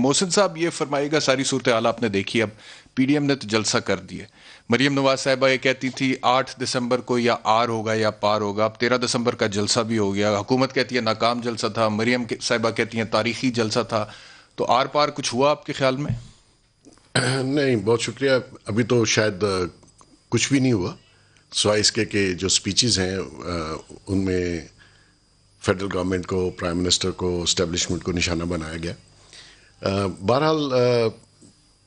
محسن صاحب یہ فرمائے گا, ساری صورتحال آپ نے دیکھی, اب پی ڈی ایم نے تو جلسہ کر دیے. مریم نواز صاحبہ یہ کہتی تھی 8 دسمبر کو یا آر ہوگا یا پار ہوگا, اب 13 دسمبر کا جلسہ بھی ہو گیا. حکومت کہتی ہے ناکام جلسہ تھا, مریم صاحبہ کہتی ہیں تاریخی جلسہ تھا. تو آر پار کچھ ہوا آپ کے خیال میں؟ نہیں, بہت شکریہ. ابھی تو شاید کچھ بھی نہیں ہوا سوائے اس کے کہ جو سپیچز ہیں ان میں فیڈرل گورنمنٹ کو, پرائم منسٹر کو, اسٹیبلشمنٹ کو نشانہ بنایا گیا. بہرحال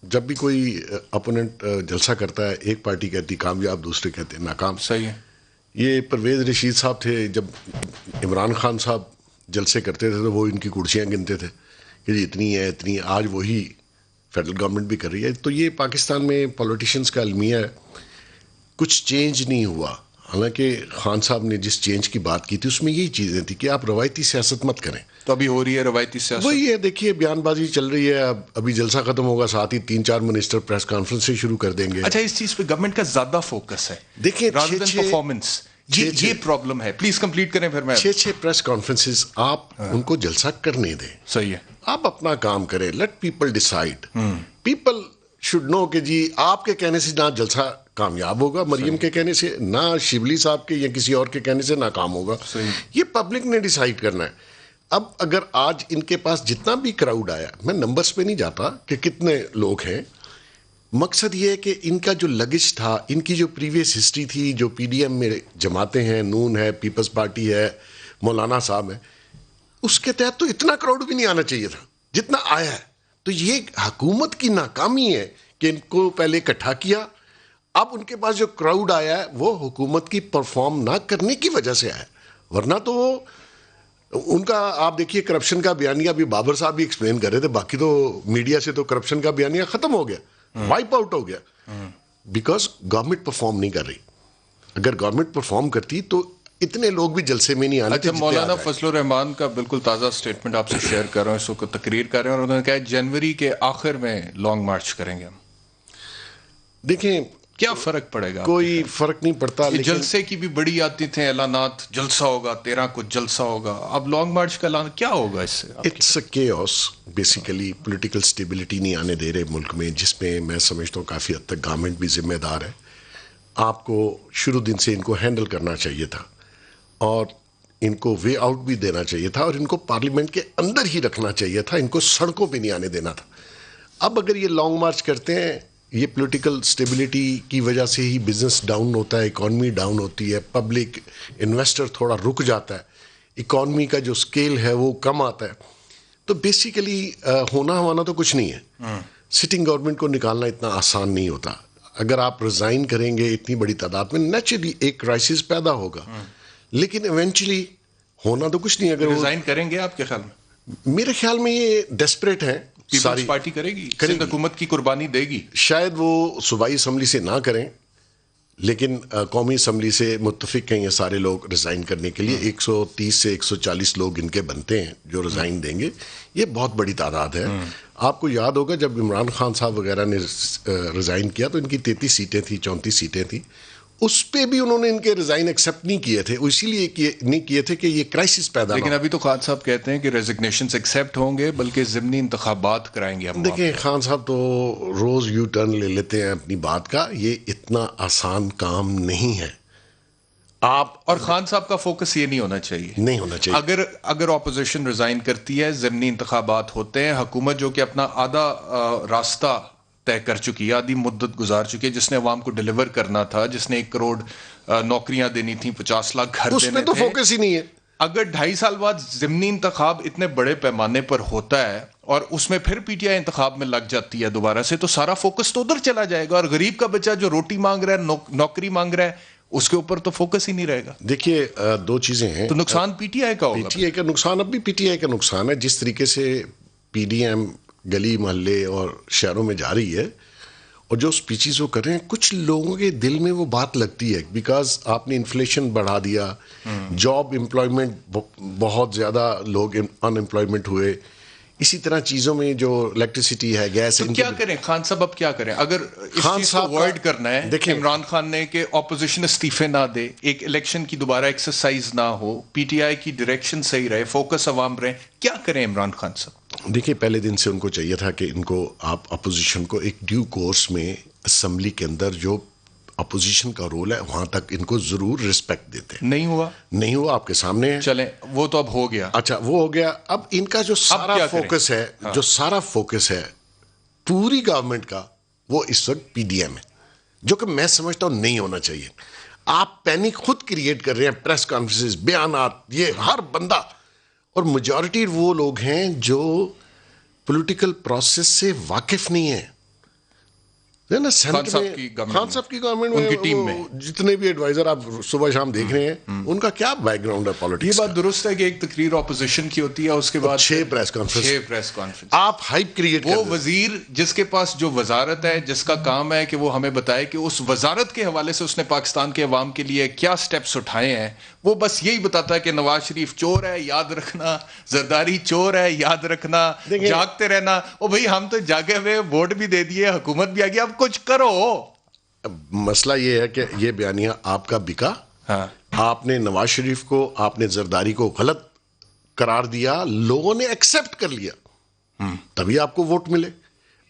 جب بھی کوئی اپوننٹ جلسہ کرتا ہے, ایک پارٹی کہتی کامیاب, دوسرے کہتے ہیں ناکام. صحیح ہے. یہ پرویز رشید صاحب تھے, جب عمران خان صاحب جلسے کرتے تھے تو وہ ان کی کرسیاں گنتے تھے کہ جی اتنی ہے اتنی ہے. آج وہی فیڈرل گورنمنٹ بھی کر رہی ہے. تو یہ پاکستان میں پولیٹیشینز کا المیہ ہے, کچھ چینج نہیں ہوا. حالانکہ خان صاحب نے جس چینج کی بات کی تھی اس میں یہی چیزیں تھی کہ آپ روایتی سیاست مت کریں. تو ابھی ہو رہی ہے روایتی سیاست. وہی ہے, دیکھیے بیان بازی چل رہی ہے. ابھی جلسہ ختم ہوگا, ساتھ ہی 3-4 منسٹر پریس کانفرنس سے شروع کر دیں گے. اچھا, اس چیز پہ گورنمنٹ کا زیادہ فوکس ہے, دیکھیں پرفارمنس. یہ پرابلم ہے. پلیز کمپلیٹ کریں پھر میں. 6 پریس کانفرنسز آپ ان کو جلسہ کرنے دیں. صحیح ہے. آپ اپنا کام کریں, let people decide. People should know کہ جی آپ کے کہنے سے نہ جلسہ کامیاب ہوگا, مریم کے کہنے سے, نہ شبلی صاحب کے یا کسی اور کے کہنے سے ناکام ہوگا. یہ پبلک نے ڈیسائیڈ کرنا ہے. اب اگر آج ان کے پاس جتنا بھی کراؤڈ آیا, میں نمبرز پہ نہیں جاتا کہ کتنے لوگ ہیں, مقصد یہ ہے کہ ان کا جو لگش تھا, ان کی جو پریویس ہسٹری تھی, جو پی ڈی ایم میں جماعتیں ہیں, نون ہے, پیپلز پارٹی ہے, مولانا صاحب ہیں, اس کے تحت تو اتنا کراؤڈ بھی نہیں آنا چاہیے تھا جتنا آیا ہے. تو یہ حکومت کی ناکامی ہے کہ ان کو پہلے اکٹھا کیا. اب ان کے پاس جو کراؤڈ آیا ہے وہ حکومت کی پرفارم نہ کرنے کی وجہ سے آیا, ورنہ تو وہ ان کا آپ دیکھیے کرپشن کا بیانیہ بھی بابر صاحب بھی ایکسپلین کر رہے تھے. باقی تو میڈیا سے تو کرپشن کا بیانیہ ختم ہو گیا, وائپ آؤٹ ہو گیا, بیکاز گورنمنٹ پرفارم نہیں کر رہی. اگر گورنمنٹ پرفارم کرتی تو اتنے لوگ بھی جلسے میں نہیں آنے. اچھا, مولانا فضل الرحمان کا بالکل تازہ اسٹیٹمنٹ آپ سے شیئر کر رہا ہوں, اس کو تقریر کر رہے ہیں, اور انہوں نے کہا جنوری کے آخر میں لانگ مارچ کریں گے ہم. دیکھیں کیا فرق پڑے گا؟ کوئی فرق نہیں پڑتا. لیکن جلسے کی بھی بڑی آتی تھے اعلانات, جلسہ ہوگا 13 کو جلسہ ہوگا, اب لانگ مارچ کا اعلان کیا ہوگا اس سے؟ It's a chaos basically. Political stability نہیں آنے دے رہے ملک میں, جس میں میں سمجھتا ہوں کافی حد تک گورنمنٹ بھی ذمہ دار ہے. آپ کو شروع دن سے ان کو ہینڈل کرنا چاہیے تھا, اور ان کو وے آؤٹ بھی دینا چاہیے تھا, اور ان کو پارلیمنٹ کے اندر ہی رکھنا چاہیے تھا, ان کو سڑکوں پہ نہیں آنے دینا تھا. اب اگر یہ لانگ مارچ کرتے ہیں, یہ پولیٹیکل سٹیبلٹی کی وجہ سے ہی بزنس ڈاؤن ہوتا ہے, اکانومی ڈاؤن ہوتی ہے, پبلک انویسٹر تھوڑا رک جاتا ہے, اکانومی کا جو سکیل ہے وہ کم آتا ہے. تو بیسیکلی ہونا تو کچھ نہیں ہے. سٹنگ گورنمنٹ کو نکالنا اتنا آسان نہیں ہوتا. اگر آپ ریزائن کریں گے اتنی بڑی تعداد میں, نیچرلی ایک کرائسس پیدا ہوگا, لیکن ایونچولی ہونا تو کچھ نہیں. اگر ریزائن کریں گے آپ کے خیال میں؟ میرے خیال میں یہ ڈیسپریٹ ہیں. پیپلز پارٹی کرے گی, حکومت کی قربانی دے گی. شاید وہ صوبائی اسمبلی سے نہ کریں, لیکن قومی اسمبلی سے متفق ہیں یہ سارے لوگ ریزائن کرنے کے لیے. 130 سے 140 لوگ ان کے بنتے ہیں جو ریزائن دیں گے. یہ بہت بڑی تعداد ہے. آپ کو یاد ہوگا جب عمران خان صاحب وغیرہ نے ریزائن کیا تو ان کی 33 سیٹیں تھیں, 34 سیٹیں تھیں. اس پہ بھی انہوں نے ان کے ریزائن ایکسیپٹ نہیں کیے تھے, اسی لیے نہیں کیے تھے کہ یہ کرائسس پیدا. لیکن ابھی تو خان صاحب کہتے ہیں کہ ریزگنیشنز ایکسیپٹ ہوں گے, بلکہ ضمنی انتخابات کرائیں گے. دیکھیں خان صاحب تو روز یو ٹرن لے لیتے ہیں اپنی بات کا. یہ اتنا آسان کام نہیں ہے. آپ اور خان صاحب کا فوکس یہ نہیں ہونا چاہیے. نہیں ہونا چاہیے. اگر اپوزیشن ریزائن کرتی ہے, ضمنی انتخابات ہوتے ہیں, حکومت جو کہ اپنا آدھا راستہ طے کر چکی ہے, آدھی مدت گزار چکی ہے, جس نے عوام کو ڈیلیور کرنا تھا, جس نے 1 کروڑ نوکریاں دینی تھیں, 50 لاکھ گھر دینے تھے, اس میں تو فوکس ہی نہیں ہے. اگر 2.5 سال بعد ضمنی انتخاب اتنے بڑے پیمانے پر ہوتا ہے اور اس میں پھر پی ٹی آئی انتخاب میں لگ جاتی ہے دوبارہ سے, تو سارا فوکس تو ادھر چلا جائے گا, اور غریب کا بچہ جو روٹی مانگ رہا ہے, نوکری مانگ رہا ہے, اس کے اوپر تو فوکس ہی نہیں رہے گا. دیکھیے 2 چیزیں ہیں. تو نقصان پی ٹی آئی کا ہوگا. پی ٹی آئی کا نقصان, اب بھی پی ٹی آئی کا نقصان ہے. جس طریقے سے پی ڈی ایم گلی محلے اور شہروں میں جا رہی ہے, اور جو اسپیچز وہ کر رہے ہیں, کچھ لوگوں کے دل میں وہ بات لگتی ہے, بیکاز آپ نے انفلیشن بڑھا دیا, جاب امپلائمنٹ بہت زیادہ لوگ ان امپلائمنٹ ہوئے, اسی طرح چیزوں میں جو الیکٹریسٹی ہے, گیس. تو کیا کریں خان صاحب, اب کیا کریں اگر اس چیز کو اوائڈ کرنا ہے؟ دیکھیں عمران خان نے کہ اپوزیشن استعفے نہ دے, ایک الیکشن کی دوبارہ ایکسرسائز نہ ہو, پی ٹی آئی کی ڈائریکشن صحیح رہے, فوکس عوام رہے, کیا کریں عمران خان صاحب؟ دیکھیے پہلے دن سے ان کو چاہیے تھا کہ ان کو آپ اپوزیشن کو ایک ڈیو کورس میں اسمبلی کے اندر جو اپوزیشن کا رول ہے وہاں تک ان کو ضرور رسپیکٹ دیتے. نہیں ہوا آپ کے سامنے ہے. چلیں وہ تو اب ہو گیا. اچھا وہ ہو گیا. اب ان کا جو سارا فوکس ہے جو سارا فوکس ہے پوری گورنمنٹ کا وہ اس وقت پی ڈی ایم ہے, جو کہ میں سمجھتا ہوں نہیں ہونا چاہیے. آپ پینک خود کریٹ کر رہے ہیں, پریس کانفرنسز, بیانات, یہ ہر بندہ, اور میجورٹی وہ لوگ ہیں جو پولیٹیکل پروسیس سے واقف نہیں ہیں. خان صاحب کی گورنمنٹ ان کی ٹیم میں جتنے بھی ایڈوائزر آپ صبح شام دیکھ رہے ہیں ان کا کیا بیک گراؤنڈ ہے پالیٹکس. یہ بات درست ہے کہ ایک تقریر اپوزیشن کی ہوتی ہے, اس کے بعد 6 پریس کانفرنس آپ ہائپ کریٹ وہ وزیر جس کے پاس جو وزارت ہے, جس کا کام ہے کہ وہ ہمیں بتائے کہ اس وزارت کے حوالے سے اس نے پاکستان کے عوام کے لیے کیا سٹیپس اٹھائے ہیں, وہ بس یہی بتاتا ہے کہ نواز شریف چور ہے یاد رکھنا, زرداری چور ہے یاد رکھنا, جاگتے رہنا. او بھائی ہم تو جاگے ہوئے, ووٹ بھی دے دیے, حکومت بھی آ گئی, اب کچھ کرو. مسئلہ یہ ہے کہ یہ بیانیہ آپ کا بکا. آپ نے نواز شریف کو, آپ نے زرداری کو غلط قرار دیا, لوگوں نے ایکسپٹ کر لیا, تبھی آپ کو ووٹ ملے.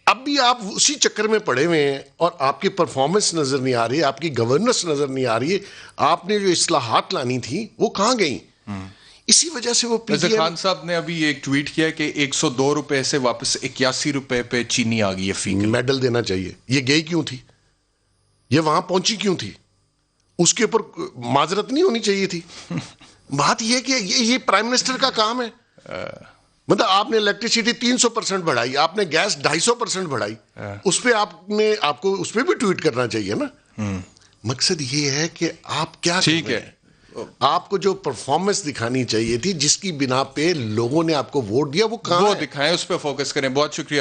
اب بھی آپ اسی چکر میں پڑے ہوئے ہیں اور آپ کی پرفارمنس نظر نہیں آ رہی, آپ کی گورننس نظر نہیں آ رہی ہے. آپ نے جو اصلاحات لانی تھی وہ کہاں گئیں؟ اسی وجہ سے وہ خان صاحب نے ابھی ایک ٹویٹ کیا کہ 102 روپے سے واپس 81 روپے پہ چینی آ گئی ہے فی کلو. میڈل دینا چاہیے. یہ گئی کیوں تھی؟ یہ وہاں پہنچی کیوں تھی؟ اس کے اوپر معذرت نہیں ہونی چاہیے تھی. بات یہ کہ یہ پرائم منسٹر کا کام ہے. مطلب آپ نے الیکٹریسٹی 300% بڑھائی, آپ نے گیس 250% بڑھائی, اس پہ آپ کو اس پہ بھی ٹویٹ کرنا چاہیے نا. مقصد یہ ہے کہ آپ کیا ٹھیک ہے, آپ کو جو پرفارمنس دکھانی چاہیے تھی, جس کی بنا پہ لوگوں نے آپ کو ووٹ دیا, وہ کہاں وہ دکھائیں, اس پہ فوکس کریں. بہت شکریہ.